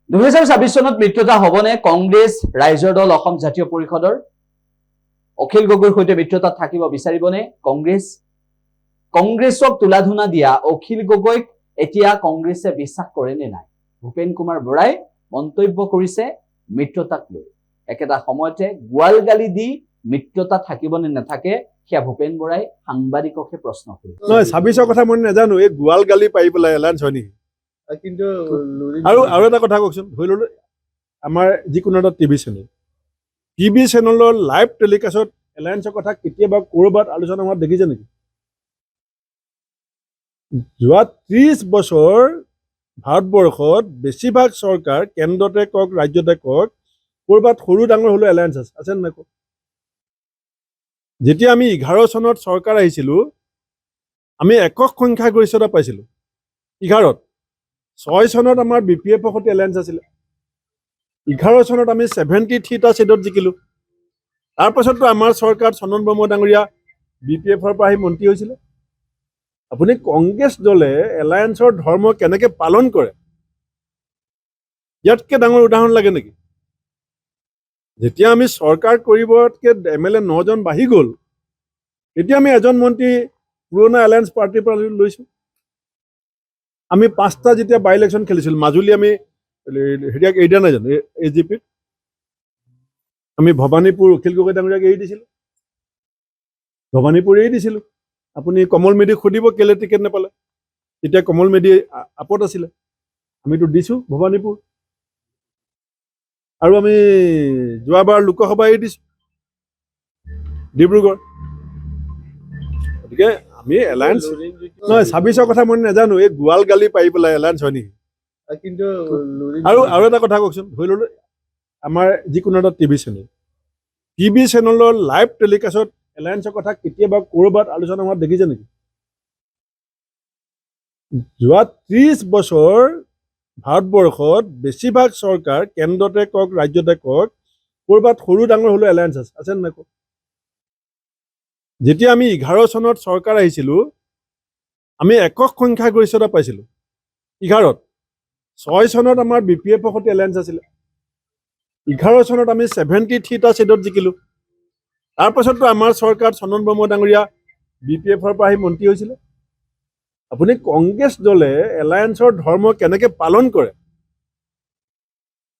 2026 চনত মিত্ৰতা হবনে কংগ্ৰেছ ৰাইজৰ দল অসম জাতীয় পৰিষদৰ অখিল গগৈৰ সৈতে মিত্ৰতাত থাকিব বিচাৰিবনে কংগ্ৰেছক তুলাধুনা দিয়া অখিল গগৈক এতিয়া কংগ্ৰেছে বিশ্বাস কৰে নে নাই ভূপেন কুমাৰ বৰাই মন্তব্য কৰিছে মিত্ৰতাক লৈ একেটা সময়তে গোৱালগালি দি মিত্ৰতা থাকিবনে নাথাকে কিয়া ভূপেন বৰাই সাংবাদিককে প্ৰশ্ন কৰিছে নহয় 26ৰ কথা মই নাজানো এই গোৱালগালি পাই পেলাই এলায়েন্স হয় নেকি কিন্তু আৰু এটা কথা কওকচোন ধৰি ললো আমাৰ যিকোনো এটা টিভি চেনেলৰ লাইভ টেলিকাষ্টত এলায়েন্সৰ কথা কেতিয়াবা ক'ৰবাত আলোচনা হোৱা দেখিছে নেকি যোৱা 30 বছৰ ভাৰতবৰ্ষত বেছিভাগ চৰকাৰ কেন্দ্ৰতে কওক ৰাজ্যতে কওক ক'ৰবাত সৰু ডাঙৰ হ'লেও এলায়েন্স আছে নে নাই কওক যেতিয়া আমি 11 চনত চৰকাৰ আহিছিলো আমি একক সংখ্যাগৰিষ্ঠতা পাইছিলো 11ত 6 চনত আমাৰ বিপিএফৰ সৈতে এলায়েন্স আছিলে 11 চনত আমি 73টা সিটত জিকিলো তাৰ পাছতো আমাৰ চৰকাৰ চন্দন ব্ৰহ্ম ডাঙৰীয়া বিপিএফৰ পৰা আহি মন্ত্ৰী হৈছিলে আপুনি কংগ্ৰেছ দলে এলায়েন্সৰ ধৰ্ম কেনেকে পালন কৰে ইয়াতকে ডাঙৰ উদাহৰণ লাগে নেকি যেতিয়া আমি চৰকাৰ কৰিবতকে এমএলএ 9 জন বাঢ়ি গ'ল এতিয়া আমি এজন মন্ত্ৰী পুৰণা এলায়েন্স পাৰ্টিৰ পৰা লৈছো আমি 5টা যেতিয়া বাই ইলেকশ্যন খেলিছিল মাজুলী আমি হেৰিয়াক এৰি দিয়া নাই জানো এজিপিত আমি ভবানীপুৰ অখিল গগৈ ডাঙৰীয়াক এৰি দিছিলোঁ ভবানীপুৰ এৰি দিছিলোঁ আপুনি কমল মেধিক সুধিব কেলে টিকেট নাপালে তেতিয়া কমল মেধি আপত আছিলে আমিতো দিছোঁ ভবানীপুৰ আৰু আমি যোৱাবাৰ লোকসভা এৰি দিছোঁ ডিব্ৰুগড় গতিকে আমি এলায়েন্স নহয় 26ৰ কথা মই নাজানো এই গোৱালগালি পাই পেলাই এলায়েন্স হয় নেকি কিন্তু আৰু এটা কথা কওকচোন ধৰি ললো আমাৰ যিকোনো এটা টিভি চেনেলৰ লাইভ টেলিকাষ্টত এলায়েন্সৰ কথা কেতিয়াবা ক'ৰবাত আলোচনা হোৱা দেখিছে নেকি যোৱা 30 বছৰ ভাৰতবৰ্ষত বেছিভাগ চৰকাৰ কেন্দ্ৰতে কওক ৰাজ্যতে কওক ক'ৰবাত সৰু ডাঙৰ হ'লেও এলায়েন্স আছে নে নাই কওক যেতিয়া আমি 11 চনত চৰকাৰ আহিছিলো আমি একক সংখ্যাগৰিষ্ঠতা পাইছিলো 11ত 6 চনত আমাৰ বিপিএফৰ সৈতে এলায়েন্স আছিলে 11 চনত আমি 73টা সিটত জিকিলো তাৰ পাছতো আমাৰ চৰকাৰ চন্দন ব্ৰহ্ম ডাঙৰীয়া বিপিএফৰ পৰা আহি মন্ত্ৰী হৈছিলে আপুনি কংগ্ৰেছ দলে এলায়েন্সৰ ধৰ্ম কেনেকে পালন কৰে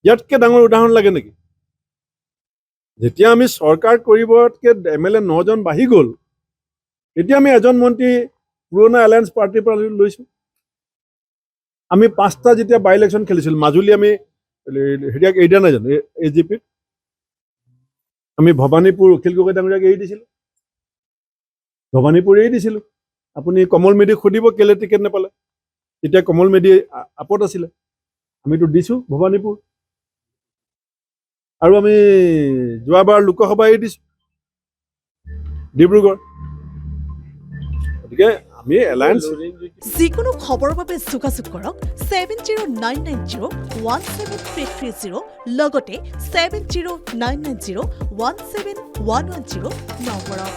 ইয়াতকে ডাঙৰ উদাহৰণ লাগে নেকি যেতিয়া আমি চৰকাৰ কৰিবতকে এমএলএ 9 জন বাঢ়ি গ'ল এতিয়া আমি এজন মন্ত্ৰী পুৰণা এলায়েন্স পাৰ্টিৰ পৰা লৈছো আমি 5টা যেতিয়া বাই ইলেকশ্যন খেলিছিল মাজুলী আমি হেৰিয়াক এৰি দিয়া নাই জানো এজিপিত আমি ভবানীপুৰ অখিল গগৈ ডাঙৰীয়াক এৰি দিছিলোঁ ভবানীপুৰ এৰি দিছিলোঁ আপুনি কমল মেধিক সুধিব কেলে টিকেট নাপালে তেতিয়া কমল মেধি আপত আছিলে আমিতো দিছোঁ ভবানীপুৰ আৰু আমি যোৱাবাৰ লোকসভা এৰি দিছোঁ ডিব্ৰুগড় গতিকে আমি এলায়েন্স যিকোনো খবৰৰ বাবে যোগাযোগ কৰক 7099017330 লগতে 7099017110 নম্বৰত